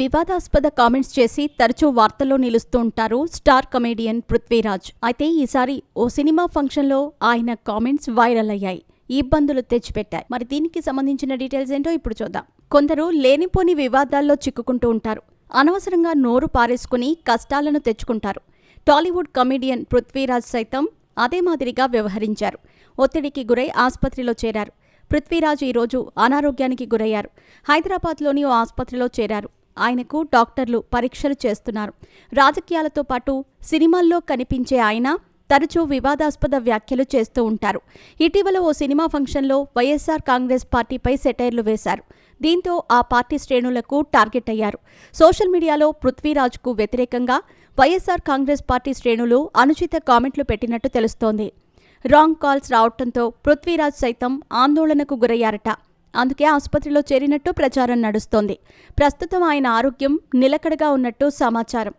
వివాదాస్పద కామెంట్స్ చేసి తరచూ వార్తల్లో నిలుస్తూ ఉంటారు స్టార్ కమెడియన్ పృథ్వీరాజ్. అయితే ఈసారి ఓ సినిమా ఫంక్షన్లో ఆయన కామెంట్స్ వైరల్ అయ్యాయి, ఇబ్బందులు తెచ్చిపెట్టాయి. మరి దీనికి సంబంధించిన డీటెయిల్స్ ఏంటో ఇప్పుడు చూద్దాం. కొందరు లేనిపోని వివాదాల్లో చిక్కుకుంటూ ఉంటారు. అనవసరంగా నోరు పారేసుకుని కష్టాలను తెచ్చుకుంటారు. టాలీవుడ్ కమెడియన్ పృథ్వీరాజ్ సైతం అదే మాదిరిగా వ్యవహరించారు. ఒత్తిడికి గురై ఆసుపత్రిలో చేరారు. పృథ్వీరాజ్ ఈరోజు అనారోగ్యానికి గురయ్యారు. హైదరాబాద్లోని ఓ ఆసుపత్రిలో చేరారు. ఆయనకు డాక్టర్లు పరీక్షలు చేస్తున్నారు. రాజకీయాలతో పాటు సినిమాల్లో కనిపించే ఆయన తరచూ వివాదాస్పద వ్యాఖ్యలు చేస్తూ ఉంటారు. ఇటీవల ఓ సినిమా ఫంక్షన్లో వైఎస్ఆర్ కాంగ్రెస్ పార్టీపై సెటైర్లు వేశారు. దీంతో ఆ పార్టీ శ్రేణులకు టార్గెట్ అయ్యారు. సోషల్ మీడియాలో పృథ్వీరాజ్కు వ్యతిరేకంగా వైఎస్ఆర్ కాంగ్రెస్ పార్టీ శ్రేణులు అనుచిత కామెంట్లు పెట్టినట్టు తెలుస్తోంది. రాంగ్ కాల్స్ రావడంతో పృథ్వీరాజ్ సైతం ఆందోళనకు గురయ్యారట. అందుకే ఆసుపత్రిలో చేరినట్టు ప్రచారం నడుస్తోంది. ప్రస్తుతం ఆయన ఆరోగ్యం నిలకడగా ఉన్నట్టు సమాచారం.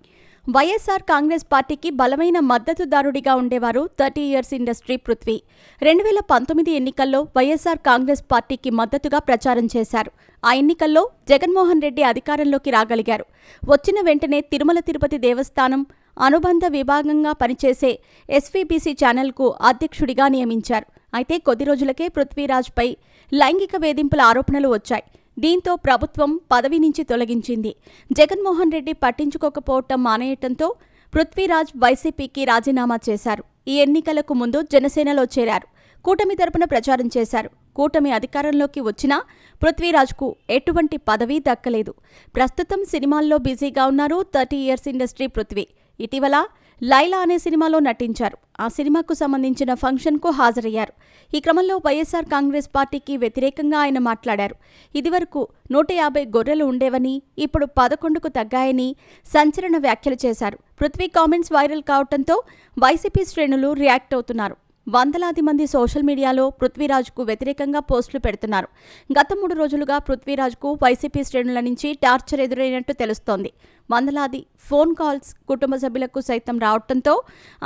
వైఎస్ఆర్ కాంగ్రెస్ పార్టీకి బలమైన మద్దతుదారుడిగా ఉండేవారు 30 ఇయర్స్ ఇండస్ట్రీ పృథ్వీ. 2019 ఎన్నికల్లో వైఎస్ఆర్ కాంగ్రెస్ పార్టీకి మద్దతుగా ప్రచారం చేశారు. ఆ ఎన్నికల్లో జగన్మోహన్ రెడ్డి అధికారంలోకి రాగలిగారు. వచ్చిన వెంటనే తిరుమల తిరుపతి దేవస్థానం అనుబంధ విభాగంగా పనిచేసే ఎస్వీబీసీ ఛానల్కు అధ్యక్షుడిగా నియమించారు. అయితే కొద్ది రోజులకే పృథ్వీరాజ్పై లైంగిక వేధింపుల ఆరోపణలు వచ్చాయి. దీంతో ప్రభుత్వం పదవి నుంచి తొలగించింది. జగన్మోహన్ రెడ్డి పట్టించుకోకపోవటం మానేయటంతో పృథ్వీరాజ్ వైసీపీకి రాజీనామా చేశారు. ఈ ఎన్నికలకు ముందు జనసేనలో చేరారు. కూటమి తరపున ప్రచారం చేశారు. కూటమి అధికారంలోకి వచ్చినా పృథ్వీరాజ్కు ఎటువంటి పదవీ దక్కలేదు. ప్రస్తుతం సినిమాల్లో బిజీగా ఉన్నారు 30 ఇయర్స్ ఇండస్ట్రీ పృథ్వీ. ఇటీవల లైలా అనే సినిమాలో నటించారు. ఆ సినిమాకు సంబంధించిన ఫంక్షన్కు హాజరయ్యారు. ఈ క్రమంలో వైఎస్ఆర్ కాంగ్రెస్ పార్టీకి వ్యతిరేకంగా ఆయన మాట్లాడారు. ఇదివరకు 150 గొర్రెలు ఉండేవని, ఇప్పుడు 11కు తగ్గాయని సంచలన వ్యాఖ్యలు చేశారు. పృథ్వీ కామెంట్స్ వైరల్ కావడంతో వైసీపీ శ్రేణులు రియాక్ట్ అవుతున్నారు. వందలాది మంది సోషల్ మీడియాలో పృథ్వీరాజ్కు వ్యతిరేకంగా పోస్టులు పెడుతున్నారు. గత 3 రోజులుగా పృథ్వీరాజ్కు వైసీపీ శ్రేణుల నుంచి టార్చర్ ఎదురైనట్టు తెలుస్తోంది. వందలాది ఫోన్ కాల్స్ కుటుంబ సభ్యులకు సైతం రావడంతో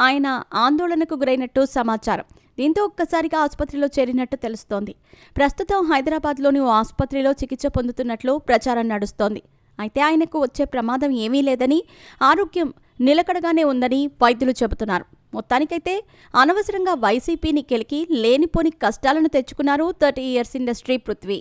ఆయన ఆందోళనకు గురైనట్టు సమాచారం. దీంతో ఒక్కసారిగా ఆసుపత్రిలో చేరినట్టు తెలుస్తోంది. ప్రస్తుతం హైదరాబాద్లోని ఓ ఆసుపత్రిలో చికిత్స పొందుతున్నట్లు ప్రచారం నడుస్తోంది. అయితే ఆయనకు వచ్చే ప్రమాదం ఏమీ లేదని, ఆరోగ్యం నిలకడగానే ఉందని వైద్యులు చెబుతున్నారు. మొత్తానికైతే అనవసరంగా వైసీపీని కెలికి లేనిపోని కష్టాలను తెచ్చుకున్నారు 30 ఇయర్స్ ఇండస్ట్రీ పృథ్వీ.